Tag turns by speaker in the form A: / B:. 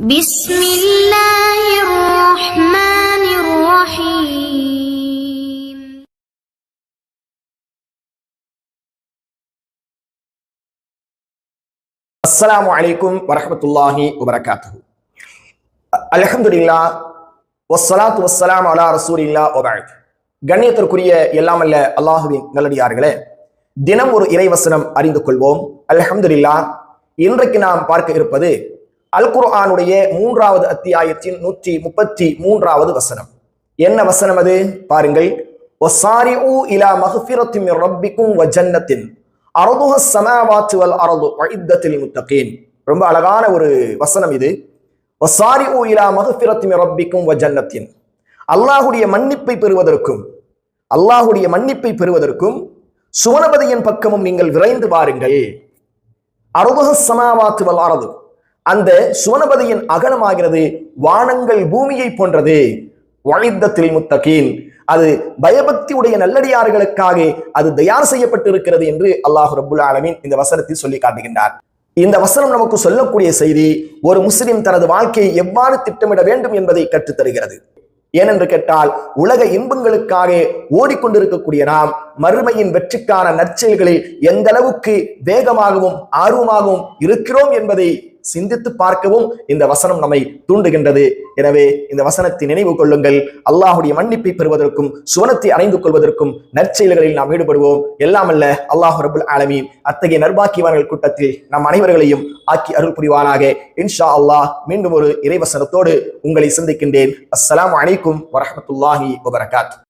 A: بسم الله الرحمن الرحيم.
B: السلام عليكم ورحمة الله وبركاته. الحمد لله والصلاة والسلام على رسول الله وبعد. கண்ணியத்திற்குரிய எல்லாம் அல்ல அல்லாஹுவின் நல்லடியார்களே, தினம் ஒரு இறைவசனம் அறிந்து கொள்வோம். அல்ஹம்துலில்லாஹ். இன்றைக்கு நாம் பார்க்க இருப்பது அல் குர்ஆனுடைய 3வது அத்தியாயத்தின் 133வது வசனம். என்ன வசனம் அது? பாருங்கள். வஸாரிஉ இலா மக்ஃபிரத்தின் மின் ரப்பிக்கும் வ ஜன்னத்தின் அர்துஹா ஸமாவாத்து வல் அர்து உஇத்தத்தில் முத்தகீன். ரொம்ப அழகான ஒரு வசனம் இது. வஸாரிஉ இலா மக்ஃபிரத்தின் மின் ரப்பிக்கும் வ ஜன்னத்தின். அல்லாஹ்வுடைய மன்னிப்பை பெறுவதற்கும் சுவனபதியின் பக்கமும் நீங்கள் விரைந்து வாருங்கள். அர்துஹா ஸமாவாத்து வல் அர்து, அந்த சுவனபதியின் அகலமாகிறது வானங்கள் பூமியை போன்றது. உஇத்தத்தில் முத்தகீன், அது பயபக்தி உடைய நல்லடியார்களுக்காக அது தயார் செய்யப்பட்டிருக்கிறது என்று அல்லாஹ் ரப்புல் ஆலமீன் இந்த வசனத்தில் சொல்லி காட்டுகின்றார். இந்த வசனம் நமக்கு சொல்லக்கூடிய செய்தி, ஒரு முஸ்லிம் தனது வாழ்க்கையை எவ்வாறு திட்டமிட வேண்டும் என்பதை கற்றுத்தருகிறது. ஏனென்று கேட்டால், உலக இன்பங்களுக்காக ஓடிக்கொண்டிருக்கக்கூடிய நாம் மறுமையின் வெற்றிக்கான நற்செயல்களில் எந்த அளவுக்கு வேகமாகவும் ஆர்வமாகவும் இருக்கிறோம் என்பதை சிந்தித்து பார்க்கவும் இந்த வசனம் நம்மை தூண்டுகின்றது. எனவே இந்த வசனத்தை நினைவு கொள்ளுங்கள். அல்லாஹுடைய மன்னிப்பை பெறுவதற்கும் சுவனத்தை அடைந்து கொள்வதற்கும் நற்செயல்களில் நாம் ஈடுபடுவோம். எல்லாம் அல்ல அல்லாஹ் ரப்புல் ஆலமீன் அத்தகைய நற்பாக்கியவான்கள் கூட்டத்தில் நம் அனைவர்களையும் ஆக்கி அருள் புரிவானாக. இன்ஷா அல்லாஹ் மீண்டும் ஒரு இறைவசனத்தோடு உங்களை சந்திக்கின்றேன். அஸ்ஸலாமு அலைக்கும் வரஹ்மத்துல்லாஹி வபரகாத்துஹு.